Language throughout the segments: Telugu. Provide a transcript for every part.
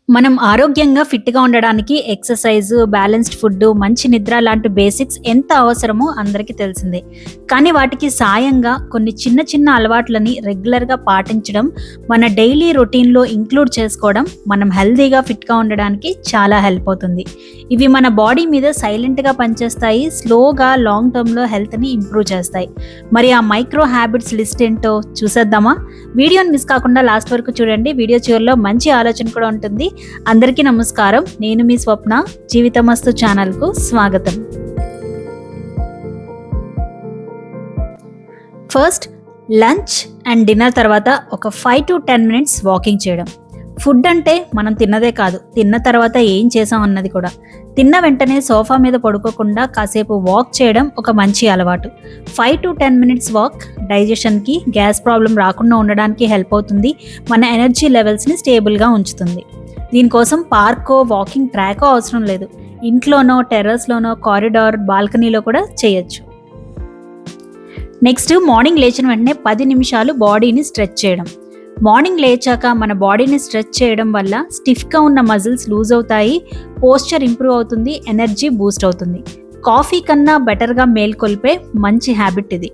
మనం ఆరోగ్యంగా ఫిట్‌గా ఉండడానికి ఎక్సర్‌సైజ్, బ్యాలెన్స్‌డ్ ఫుడ్, మంచి నిద్ర లాంటి బేసిక్స్ ఎంత అవసరమో అందరికీ తెలిసిందే. కానీ వాటికి సాయంగా కొన్ని చిన్న చిన్న అలవాట్లని రెగ్యులర్‌గా పాటించడం, మన డైలీ రొటీన్‌లో ఇంక్లూడ్ చేసుకోవడం మనం హెల్తీగా, ఫిట్‌గా ఉండడానికి చాలా హెల్ప్ అవుతుంది. ఇవి మన బాడీ మీద సైలెంట్‌గా పనిచేస్తాయి. స్లోగా లాంగ్ టర్మ్‌లో హెల్త్‌ని ఇంప్రూవ్ చేస్తాయి. మరి ఆ మైక్రో హ్యాబిట్స్ లిస్ట్ ఏంటో చూసేద్దామా? వీడియోని మిస్ కాకుండా లాస్ట్ వరకు చూడండి. వీడియో చివరిలో మంచి ఆలోచన కూడా ఉంటుంది. అందరికీ నమస్కారం. నేను మీ స్వప్న. జీవితమస్తు ఛానల్‌కు స్వాగతం. ఫస్ట్ లంచ్ అండ్ డిన్నర్ తర్వాత ఒక 5 to 10 మినిట్స్ వాకింగ్ చేయడం. ఫుడ్ అంటే మనం తిన్నదే కాదు, తిన్న తర్వాత ఏం చేసాం అన్నది కూడా. తిన్న వెంటనే సోఫా మీద పడుకోకుండా కాసేపు వాక్ చేయడం ఒక మంచి అలవాటు. 5 to 10 మినిట్స్ వాక్ డైజెషన్కి, గ్యాస్ ప్రాబ్లం రాకుండా ఉండడానికి హెల్ప్ అవుతుంది. మన ఎనర్జీ లెవెల్స్ని స్టేబుల్గా ఉంచుతుంది. దీనికోసం పార్కో, వాకింగ్ ట్రాకో అవసరం లేదు. ఇంట్లోనో, టెర్రస్లోనో, కారిడార్, బాల్కనీలో కూడా చేయొచ్చు. నెక్స్ట్ మార్నింగ్ లేచిన వెంటనే 10 నిమిషాలు బాడీని స్ట్రెచ్ చేయడం. మార్నింగ్ లేచాక మన బాడీని స్ట్రెచ్ చేయడం వల్ల స్టిఫ్గా ఉన్న మజిల్స్ లూజ్ అవుతాయి, పోస్చర్ ఇంప్రూవ్ అవుతుంది, ఎనర్జీ బూస్ట్ అవుతుంది. కాఫీ కన్నా బెటర్గా మేల్కొల్పే మంచి హ్యాబిట్ ఇది.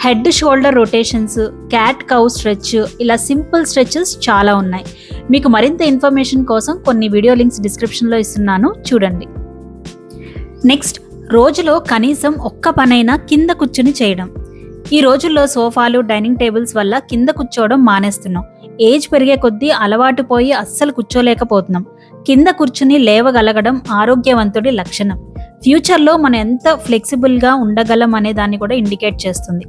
Head shoulder rotations, cat cow stretch, ఇలా సింపుల్ స్ట్రెచెస్ చాలా ఉన్నాయి. మీకు మరింత ఇన్ఫర్మేషన్ కోసం కొన్ని వీడియో లింక్స్ డిస్క్రిప్షన్లో ఇస్తున్నాను, చూడండి. నెక్స్ట్, రోజులో కనీసం ఒక్క పనైనా కింద కూర్చుని చేయడం. ఈ రోజుల్లో సోఫాలు, డైనింగ్ టేబుల్స్ వల్ల కింద కూర్చోవడం మానేస్తున్నాం. ఏజ్ పెరిగే కొద్దీ అలవాటు పోయి అస్సలు కూర్చోలేకపోతున్నాం. కింద కూర్చుని లేవగలగడం ఆరోగ్యవంతుడి లక్షణం. ఫ్యూచర్లో మనం ఎంత ఫ్లెక్సిబుల్గా ఉండగలం అనే దాన్ని కూడా ఇండికేట్ చేస్తుంది.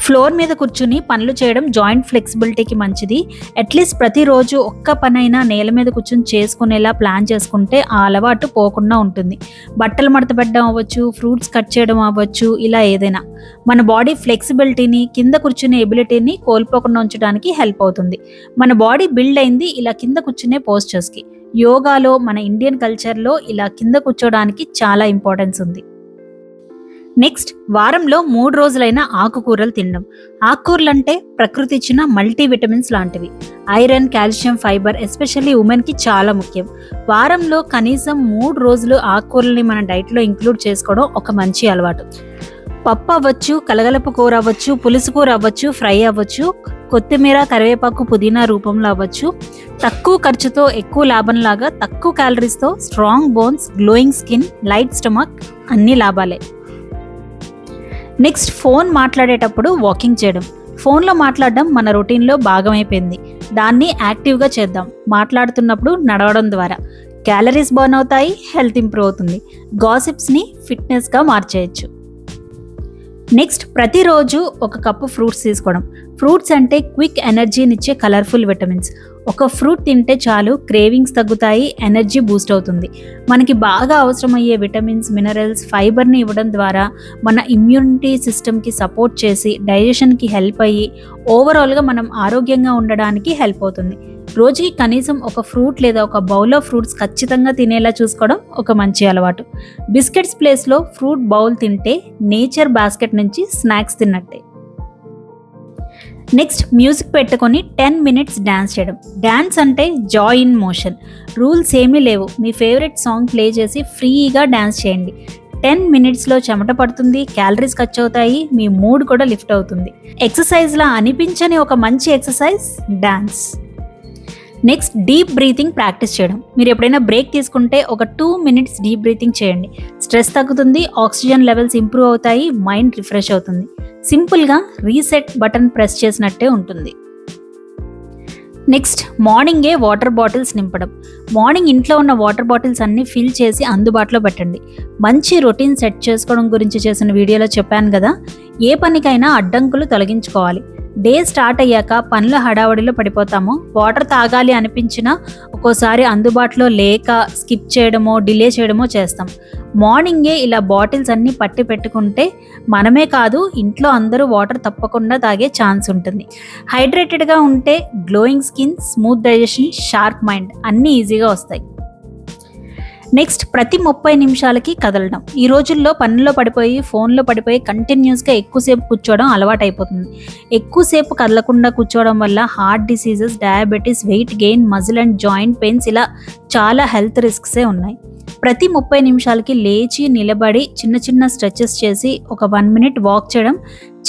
ఫ్లోర్ మీద కూర్చుని పనులు చేయడం జాయింట్ ఫ్లెక్సిబిలిటీకి మంచిది. అట్లీస్ట్ ప్రతిరోజు ఒక్క పనైనా నేల మీద కూర్చుని చేసుకునేలా ప్లాన్ చేసుకుంటే ఆ అలవాటు పోకుండా ఉంటుంది. బట్టలు మడత పెట్టడం అవ్వచ్చు, ఫ్రూట్స్ కట్ చేయడం అవ్వచ్చు, ఇలా ఏదైనా మన బాడీ ఫ్లెక్సిబిలిటీని, కింద కూర్చునే ఎబిలిటీని కోల్పోకుండా ఉంచడానికి హెల్ప్ అవుతుంది. మన బాడీ బిల్డ్ అయింది ఇలా కింద కూర్చునే పోస్చర్స్కి. యోగాలో, మన ఇండియన్ కల్చర్లో ఇలా కింద కూర్చోడానికి చాలా ఇంపార్టెన్స్ ఉంది. నెక్స్ట్, వారంలో 3 రోజులైనా ఆకుకూరలు తినడం. ఆకుకూరలు అంటే ప్రకృతి ఇచ్చిన మల్టీవిటమిన్స్ లాంటివి. ఐరన్, కాల్షియం, ఫైబర్ ఎస్పెషల్లీ ఉమెన్కి చాలా ముఖ్యం. వారంలో కనీసం 3 రోజులు ఆకుకూరల్ని మన డైట్లో ఇంక్లూడ్ చేసుకోవడం ఒక మంచి అలవాటు. పప్పు అవ్వచ్చు, కలగలపు కూర అవ్వచ్చు, పులుసు కూర అవ్వచ్చు, ఫ్రై అవ్వచ్చు, కొత్తిమీర, కరివేపాకు, పుదీనా రూపంలో అవ్వచ్చు. తక్కువ ఖర్చుతో ఎక్కువ లాభంలాగా, తక్కువ క్యాలరీస్తో strong bones, glowing skin, light stomach, అన్ని లాభాలే. నెక్స్ట్, ఫోన్ మాట్లాడేటప్పుడు వాకింగ్ చేయడం. ఫోన్లో మాట్లాడడం మన రొటీన్లో భాగమైపోయింది. దాన్ని యాక్టివ్గా చేద్దాం. మాట్లాడుతున్నప్పుడు నడవడం ద్వారా క్యాలరీస్ బర్న్ అవుతాయి, హెల్త్ ఇంప్రూవ్ అవుతుంది. గాసిప్స్ని ఫిట్నెస్గా మార్చేయచ్చు. నెక్స్ట్, ప్రతిరోజు ఒక కప్పు ఫ్రూట్స్ తీసుకోవడం. ఫ్రూట్స్ అంటే క్విక్ ఎనర్జీనిచ్చే కలర్ఫుల్ విటమిన్స్. ఒక ఫ్రూట్ తింటే చాలు, క్రేవింగ్స్ తగ్గుతాయి, ఎనర్జీ బూస్ట్ అవుతుంది. మనకి బాగా అవసరమయ్యే విటమిన్స్, మినరల్స్, ఫైబర్ని ఇవ్వడం ద్వారా మన ఇమ్యూనిటీ సిస్టమ్కి సపోర్ట్ చేసి డైజెషన్కి హెల్ప్ అయ్యి ఓవరాల్గా మనం ఆరోగ్యంగా ఉండడానికి హెల్ప్ అవుతుంది. రోజుకి కనీసం ఒక ఫ్రూట్ లేదా ఒక బౌల్ ఆఫ్ ఫ్రూట్స్ ఖచ్చితంగా తినేలా చూసుకోవడం ఒక మంచి అలవాటు. బిస్కెట్స్ ప్లేస్లో ఫ్రూట్ బౌల్ తింటే నేచర్ బాస్కెట్ నుంచి స్నాక్స్ తిన్నట్టే. నెక్స్ట్, మ్యూజిక్ పెట్టుకొని 10 మినిట్స్ డ్యాన్స్ చేయడం. డ్యాన్స్ అంటే జాయ్ ఇన్ మోషన్. రూల్స్ ఏమీ లేవు. మీ ఫేవరెట్ సాంగ్ ప్లే చేసి ఫ్రీగా డ్యాన్స్ చేయండి. 10 మినిట్స్లో చెమట పడుతుంది, క్యాలరీస్ ఖర్చు అవుతాయి, మీ మూడ్ కూడా లిఫ్ట్ అవుతుంది. ఎక్సర్సైజ్లా అనిపించని ఒక మంచి exercise dance. Next, deep breathing practice చేయడం. మీరు ఎప్పుడైనా బ్రేక్ తీసుకుంటే ఒక 2 మినిట్స్ డీప్ బ్రీతింగ్ చేయండి. స్ట్రెస్ తగ్గుతుంది, ఆక్సిజన్ లెవెల్స్ ఇంప్రూవ్ అవుతాయి, మైండ్ రిఫ్రెష్ అవుతుంది. సింపుల్గా రీసెట్ బటన్ ప్రెస్ చేసినట్టే ఉంటుంది. నెక్స్ట్, మార్నింగే వాటర్ బాటిల్స్ నింపడం. మార్నింగ్ ఇంట్లో ఉన్న వాటర్ బాటిల్స్ అన్నీ ఫిల్ చేసి అందుబాటులో పెట్టండి. మంచి రొటీన్ సెట్ చేసుకోవడం గురించి చేసిన వీడియోలో చెప్పాను కదా. ఏ పనికైనా అడ్డంకులు తొలగించుకోవాలి. డే స్టార్ట్ అయ్యాక పనుల హడావడిలో పడిపోతాము. వాటర్ తాగాలి అనిపించినా ఒక్కోసారి అందుబాటులో లేక స్కిప్ చేయడమో, డిలే చేయడమో చేస్తాం. మార్నింగే ఇలా బాటిల్స్ అన్నీ పట్టి పెట్టుకుంటే మనమే కాదు, ఇంట్లో అందరూ వాటర్ తప్పకుండా తాగే ఛాన్స్ ఉంటుంది. హైడ్రేటెడ్గా ఉంటే glowing skin, smooth digestion, sharp mind అన్నీ ఈజీగా వస్తాయి. నెక్స్ట్ ప్రతి 30 నిమిషాలకి కదలడం. ఈ రోజుల్లో పనుల్లో పడిపోయి ఫోన్లో పడిపోయి కంటిన్యూస్గా ఎక్కువసేపు కూర్చోవడం అలవాటు అయిపోతుంది. ఎక్కువసేపు కదలకుండా కూర్చోవడం వల్ల heart diseases, diabetes, weight gain, muscle and joint pains ఇలా చాలా హెల్త్ రిస్క్సే ఉన్నాయి. ప్రతి 30 నిమిషాలకి లేచి నిలబడి చిన్న చిన్న స్ట్రెచెస్ చేసి ఒక 1 మినిట్ వాక్ చేయడం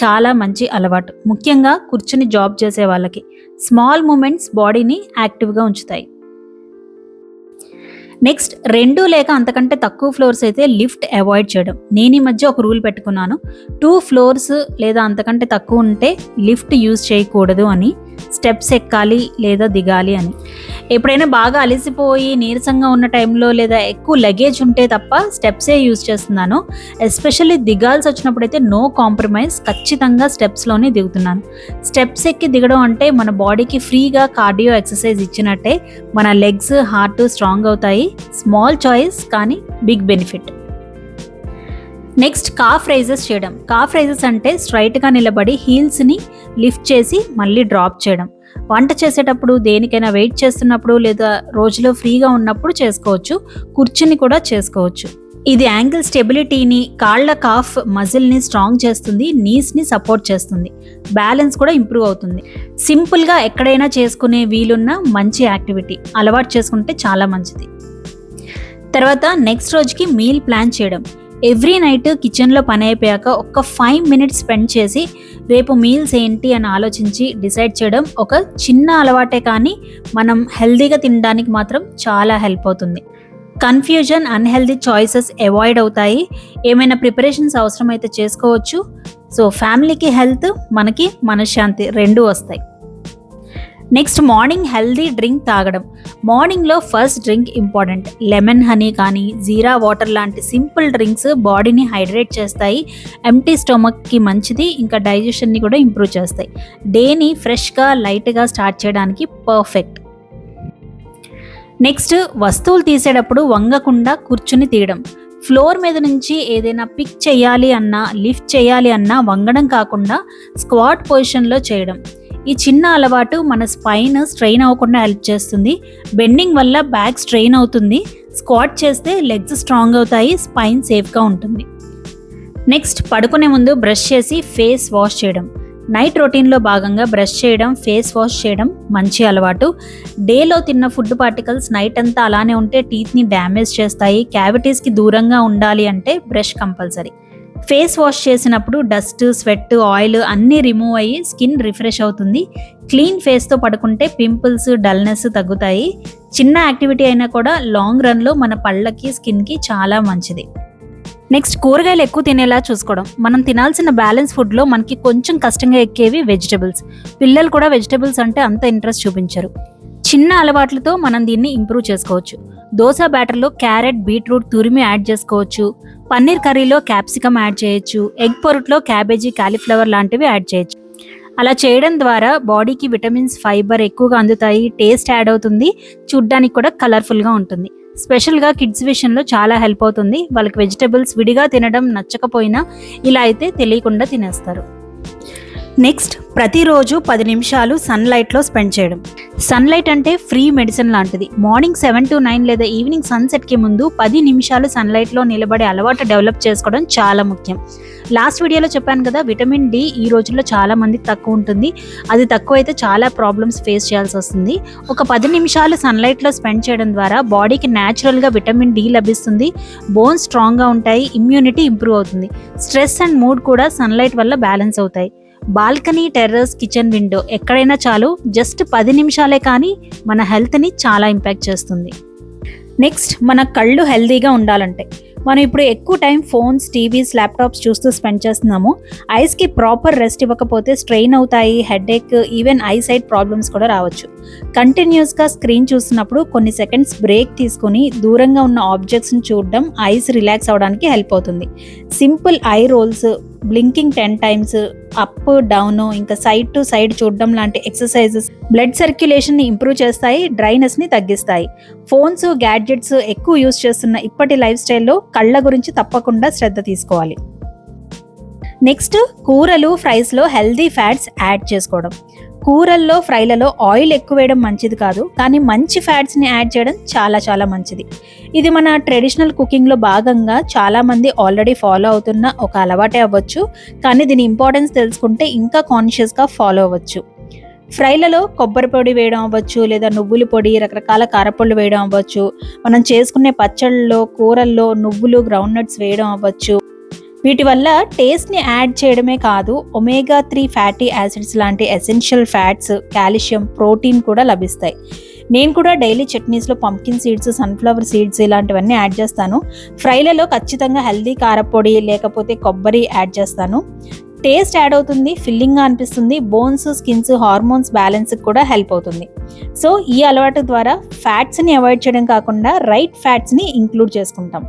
చాలా మంచి అలవాటు. ముఖ్యంగా కూర్చుని జాబ్ చేసే వాళ్ళకి స్మాల్ మూమెంట్స్ బాడీని యాక్టివ్గా ఉంచుతాయి. నెక్స్ట్ 2 లేక అంతకంటే తక్కువ ఫ్లోర్స్ అయితే లిఫ్ట్ అవాయిడ్ చేయడం. నేను ఈ మధ్య ఒక రూల్ పెట్టుకున్నాను, 2 ఫ్లోర్స్ లేదా అంతకంటే తక్కువ ఉంటే లిఫ్ట్ యూజ్ చేయకూడదు అని. స్టెప్స్ ఎక్కాలి లేదా దిగాలి అని. ఎప్పుడైనా బాగా అలసిపోయి నీరసంగా ఉన్న టైంలో లేదా ఎక్కువ లగేజ్ ఉంటే తప్ప స్టెప్సే యూజ్ చేస్తున్నాను. ఎస్పెషల్లీ దిగాల్సి వచ్చినప్పుడు అయితే నో కాంప్రమైజ్, ఖచ్చితంగా స్టెప్స్లోనే దిగుతున్నాను. స్టెప్స్ ఎక్కి దిగడం అంటే మన బాడీకి ఫ్రీగా కార్డియో ఎక్సర్సైజ్ ఇచ్చినట్టే. మన లెగ్స్, హార్ట్ స్ట్రాంగ్ అవుతాయి. స్మాల్ చాయిస్ కానీ big benefit. Next calf raises చేయడం. కాఫ్ రైజెస్ అంటే స్ట్రైట్గా నిలబడి హీల్స్ని లిఫ్ట్ చేసి మళ్ళీ డ్రాప్ చేయడం. వంట చేసేటప్పుడు, దేనికైనా వెయిట్ చేస్తున్నప్పుడు లేదా రోజులో ఫ్రీగా ఉన్నప్పుడు చేసుకోవచ్చు. కూర్చుని కూడా చేసుకోవచ్చు. ఇది యాంగిల్ స్టెబిలిటీని, కాళ్ళ కాఫ్ మజిల్ని స్ట్రాంగ్ చేస్తుంది, నీస్ని సపోర్ట్ చేస్తుంది, బ్యాలెన్స్ కూడా ఇంప్రూవ్ అవుతుంది. సింపుల్గా ఎక్కడైనా చేసుకునే వీలున్న మంచి యాక్టివిటీ. అలవాటు చేసుకుంటే చాలా మంచిది. తర్వాత నెక్స్ట్ రోజుకి మీల్ ప్లాన్ చేయడం. ఎవ్రీ నైట్ కిచెన్లో పని అయిపోయాక ఒక్క 5 మినిట్స్ స్పెండ్ చేసి రేపు మీల్స్ ఏంటి అని ఆలోచించి డిసైడ్ చేయడం ఒక చిన్న అలవాటే, కానీ మనం హెల్తీగా తినడానికి మాత్రం చాలా హెల్ప్ అవుతుంది. కన్ఫ్యూజన్, అన్హెల్దీ చాయిసెస్ అవాయిడ్ అవుతాయి. ఏమైనా ప్రిపరేషన్స్ అవసరమైతే చేసుకోవచ్చు. సో ఫ్యామిలీకి హెల్త్, మనకి మనశ్శాంతి 2 వస్తాయి. నెక్స్ట్ మార్నింగ్ హెల్దీ డ్రింక్ తాగడం. మార్నింగ్లో first drink important. Lemon honey కానీ జీరా వాటర్ లాంటి సింపుల్ డ్రింక్స్ బాడీని హైడ్రేట్ చేస్తాయి. ఎంప్టీ స్టొమక్కి మంచిది, ఇంకా డైజెషన్ని కూడా ఇంప్రూవ్ చేస్తాయి. డేని ఫ్రెష్గా, లైట్గా స్టార్ట్ చేయడానికి పర్ఫెక్ట్. నెక్స్ట్ వస్తువులు తీసేటప్పుడు వంగకుండా కూర్చుని తీయడం. ఫ్లోర్ మీద నుంచి ఏదైనా పిక్ చేయాలి అన్నా, లిఫ్ట్ చేయాలి అన్నా వంగడం కాకుండా స్క్వాట్ పొజిషన్లో చేయడం. ఈ చిన్న అలవాటు మన స్పైన్ స్ట్రెయిన్ అవ్వకుండా హెల్ప్ చేస్తుంది. బెండింగ్ వల్ల బ్యాక్ స్ట్రెయిన్ అవుతుంది. స్క్వాట్ చేస్తే లెగ్స్ స్ట్రాంగ్ అవుతాయి, స్పైన్ సేఫ్గా ఉంటుంది. నెక్స్ట్ పడుకునే ముందు బ్రష్ చేసి ఫేస్ వాష్ చేయడం. నైట్ రొటీన్లో భాగంగా బ్రష్ చేయడం, ఫేస్ వాష్ చేయడం మంచి అలవాటు. డేలో తిన్న ఫుడ్ పార్టికల్స్ నైట్ అంతా అలానే ఉంటే టీత్ని డ్యామేజ్ చేస్తాయి. క్యావిటీస్కి దూరంగా ఉండాలి అంటే బ్రష్ కంపల్సరీ. ఫేస్ వాష్ చేసినప్పుడు డస్ట్, స్వెట్, ఆయిల్ అన్నీ రిమూవ్ అయ్యి స్కిన్ రిఫ్రెష్ అవుతుంది. క్లీన్ ఫేస్తో పడుకుంటే పింపుల్స్, డల్నెస్ తగ్గుతాయి. చిన్న యాక్టివిటీ అయినా కూడా లాంగ్ రన్లో మన పళ్ళకి, స్కిన్కి చాలా మంచిది. నెక్స్ట్ కూరగాయలు ఎక్కువ తినేలా చూసుకోవడం. మనం తినాల్సిన బ్యాలెన్స్ ఫుడ్లో మనకి కొంచెం కష్టంగా ఎక్కేవి వెజిటబుల్స్. పిల్లలు కూడా వెజిటబుల్స్ అంటే అంత ఇంట్రెస్ట్ చూపించరు. చిన్న అలవాట్లతో మనం దీన్ని ఇంప్రూవ్ చేసుకోవచ్చు. దోశ బ్యాటర్లో క్యారెట్, బీట్రూట్ తురిమి యాడ్ చేసుకోవచ్చు. పన్నీర్ కర్రీలో క్యాప్సికమ్ యాడ్ చేయొచ్చు. ఎగ్ పొరుట్లో క్యాబేజీ, కాలీఫ్లవర్ లాంటివి యాడ్ చేయొచ్చు. అలా చేయడం ద్వారా బాడీకి విటమిన్స్, ఫైబర్ ఎక్కువగా అందుతాయి. టేస్ట్ యాడ్ అవుతుంది. చూడ్డానికి కూడా కలర్ఫుల్గా ఉంటుంది. స్పెషల్గా కిడ్స్ విషయంలో చాలా హెల్ప్ అవుతుంది. వాళ్ళకి వెజిటబుల్స్ విడిగా తినడం నచ్చకపోయినా ఇలా అయితే తెలియకుండా తినేస్తారు. నెక్స్ట్ ప్రతిరోజు 10 నిమిషాలు సన్లైట్లో స్పెండ్ చేయడం. సన్లైట్ అంటే ఫ్రీ మెడిసిన్ లాంటిది. మార్నింగ్ 7 to 9 లేదా ఈవినింగ్ సన్సెట్కి ముందు 10 నిమిషాలు సన్లైట్లో నిలబడే అలవాటు డెవలప్ చేసుకోవడం చాలా ముఖ్యం. లాస్ట్ వీడియోలో చెప్పాను కదా, విటమిన్ డి ఈ రోజుల్లో చాలా మందికి తక్కువ ఉంటుంది. అది తక్కువ అయితే చాలా ప్రాబ్లమ్స్ ఫేస్ చేయాల్సి వస్తుంది. ఒక 10 నిమిషాలు సన్లైట్లో స్పెండ్ చేయడం ద్వారా బాడీకి న్యాచురల్గా విటమిన్ డి లభిస్తుంది. బోన్స్ స్ట్రాంగ్గా ఉంటాయి. ఇమ్యూనిటీ ఇంప్రూవ్ అవుతుంది. స్ట్రెస్ అండ్ మూడ్ కూడా సన్లైట్ వల్ల బ్యాలెన్స్ అవుతాయి. బాల్కనీ, టెర్రస్, కిచెన్ విండో ఎక్కడైనా చాలు. జస్ట్ 10 నిమిషాలే కానీ మన హెల్త్ని చాలా ఇంపాక్ట్ చేస్తుంది. నెక్స్ట్ మన కళ్ళు హెల్తీగా ఉండాలంటే మనం ఇప్పుడు ఎక్కువ టైం ఫోన్స్, టీవీస్, ల్యాప్టాప్స్ చూస్తూ స్పెండ్ చేస్తున్నాము. ఐస్కి ప్రాపర్ రెస్ట్ ఇవ్వకపోతే స్ట్రెయిన్ అవుతాయి. Headache, even eye sight problems కూడా రావచ్చు. కంటిన్యూస్గా స్క్రీన్ చూస్తున్నప్పుడు కొన్ని సెకండ్స్ బ్రేక్ తీసుకుని దూరంగా ఉన్న ఆబ్జెక్ట్స్ని చూడడం ఐస్ రిలాక్స్ అవ్వడానికి హెల్ప్ అవుతుంది. Simple eye rolls, blinking 10 times, up, down, ఇంకా సైడ్ టు సైడ్ చూడడం లాంటి ఎక్సర్సైజెస్ బ్లడ్ సర్క్యులేషన్ని ఇంప్రూవ్ చేస్తాయి, డ్రైనెస్ని తగ్గిస్తాయి. ఫోన్స్, గ్యాడ్జెట్స్ ఎక్కువ యూజ్ చేస్తున్న ఇప్పటి లైఫ్ స్టైల్లో కళ్ళ గురించి తప్పకుండా శ్రద్ధ తీసుకోవాలి. నెక్స్ట్ కూరలు, ఫ్రైస్లో హెల్దీ ఫ్యాట్స్ యాడ్ చేసుకోవడం. కూరల్లో ఫ్రైలలో ఆయిల్ ఎక్కువ వేయడం మంచిది కాదు, కానీ మంచి ఫ్యాట్స్ని యాడ్ చేయడం చాలా చాలా మంచిది. ఇది మన ట్రెడిషనల్ కుకింగ్లో భాగంగా చాలామంది ఆల్రెడీ ఫాలో అవుతున్న ఒక అలవాటే అవ్వచ్చు, కానీ దీని ఇంపార్టెన్స్ తెలుసుకుంటే ఇంకా కాన్షియస్గా ఫాలో అవ్వచ్చు. ఫ్రైలలో కొబ్బరి పొడి వేయడం అవ్వచ్చు, లేదా నువ్వుల పొడి, రకరకాల కారపొళ్ళు వేయడం అవ్వచ్చు, మనం చేసుకునే పచ్చళ్ళలో, కూరల్లో నువ్వులు, గ్రౌండ్ నట్స్ వేయడం అవ్వచ్చు. వీటి వల్ల టేస్ట్ని యాడ్ చేయడమే కాదు, ఒమేగా 3 ఫ్యాటీ యాసిడ్స్ లాంటి ఎసెన్షియల్ ఫ్యాట్స్, కాల్షియం, ప్రోటీన్ కూడా లభిస్తాయి. నేను కూడా డైలీ చట్నీస్లో పంకిన్ సీడ్స్, సన్ఫ్లవర్ సీడ్స్ ఇలాంటివన్నీ యాడ్ చేస్తాను. ఫ్రైలలో ఖచ్చితంగా హెల్దీ కారపొడి లేకపోతే కొబ్బరి యాడ్ చేస్తాను. టేస్ట్ యాడ్ అవుతుంది, ఫిల్లింగ్గా అనిపిస్తుంది, బోన్స్, స్కిన్స్, హార్మోన్స్ బ్యాలెన్స్కి కూడా హెల్ప్ అవుతుంది. సో ఈ అలవాటు ద్వారా ఫ్యాట్స్ని అవాయిడ్ చేయడం కాకుండా రైట్ ఫ్యాట్స్ని ఇంక్లూడ్ చేసుకుంటాం.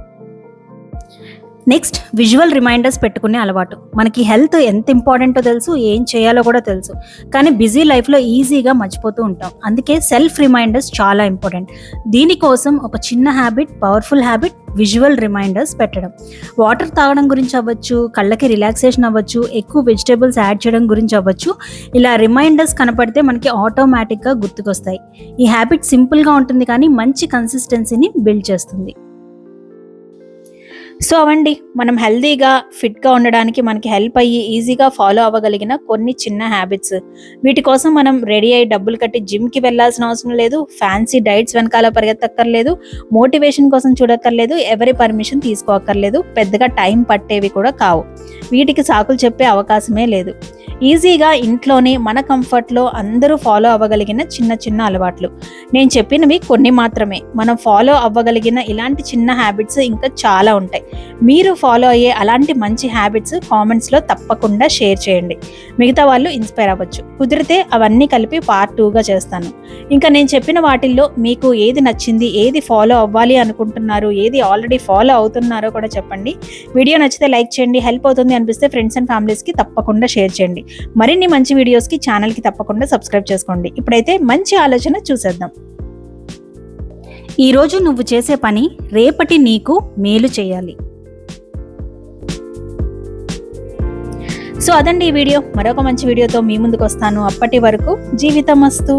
నెక్స్ట్, విజువల్ రిమైండర్స్ పెట్టుకునే అలవాటు. మనకి హెల్త్ ఎంత ఇంపార్టెంటో తెలుసు, ఏం చేయాలో కూడా తెలుసు, కానీ బిజీ లైఫ్లో ఈజీగా మర్చిపోతూ ఉంటాం. అందుకే సెల్ఫ్ రిమైండర్స్ చాలా ఇంపార్టెంట్. దీనికోసం ఒక చిన్న habit, powerful habit, visual reminders పెట్టడం. వాటర్ తాగడం గురించి అవ్వచ్చు, కళ్ళకి రిలాక్సేషన్ అవ్వచ్చు, ఎక్కువ వెజిటేబుల్స్ యాడ్ చేయడం గురించి అవ్వచ్చు. ఇలా రిమైండర్స్ కనపడితే మనకి ఆటోమేటిక్గా గుర్తుకొస్తాయి. ఈ హ్యాబిట్ సింపుల్గా ఉంటుంది, కానీ మంచి కన్సిస్టెన్సీని బిల్డ్ చేస్తుంది. సో అవండి, మనం హెల్దీగా, ఫిట్గా ఉండడానికి మనకి హెల్ప్ అయ్యి ఈజీగా ఫాలో అవ్వగలిగిన కొన్ని చిన్న హ్యాబిట్స్. వీటి కోసం మనం రెడీ అయ్యి డబ్బులు కట్టి జిమ్కి వెళ్ళాల్సిన అవసరం లేదు, ఫ్యాన్సీ డైట్స్ వెనకాల పరిగెత్తక్కర్లేదు, మోటివేషన్ కోసం చూడక్కర్లేదు, ఎవరి పర్మిషన్ తీసుకోక్కర్లేదు, పెద్దగా టైం పట్టేవి కూడా కావు. వీటికి సాకులు చెప్పే అవకాశమే లేదు. ఈజీగా ఇంట్లోనే మన కంఫర్ట్లో అందరూ ఫాలో అవ్వగలిగిన చిన్న చిన్న అలవాట్లు. నేను చెప్పినవి కొన్ని మాత్రమే. మనం ఫాలో అవ్వగలిగిన ఇలాంటి చిన్న హ్యాబిట్స్ ఇంకా చాలా ఉంటాయి. మీరు ఫాలో అయ్యే అలాంటి మంచి హ్యాబిట్స్ కామెంట్స్లో తప్పకుండా షేర్ చేయండి. మిగతా వాళ్ళు ఇన్స్పైర్ అవ్వచ్చు. కుదిరితే అవన్నీ కలిపి పార్ట్ 2గా చేస్తాను. ఇంకా నేను చెప్పిన వాటిల్లో మీకు ఏది నచ్చింది, ఏది ఫాలో అవ్వాలి అనుకుంటున్నారు, ఏది ఆల్రెడీ ఫాలో అవుతున్నారో కూడా చెప్పండి. వీడియో నచ్చితే లైక్ చేయండి, హెల్ప్ అవుతుంది అనిపిస్తే ఫ్రెండ్స్ అండ్ ఫ్యామిలీస్కి తప్పకుండా షేర్ చేయండి. మరిన్ని మంచి వీడియోస్కి ఛానల్కి తప్పకుండా సబ్స్క్రైబ్ చేసుకోండి. ఇప్పుడైతే మంచి ఆలోచన చూసేద్దాం. ఈరోజు నువ్వు చేసే పని రేపటి నీకు మేలు చేయాలి. సో అదండి ఈ వీడియో. మరొక మంచి వీడియోతో మీ ముందుకు వస్తాను. అప్పటి వరకు జీవితమస్తు.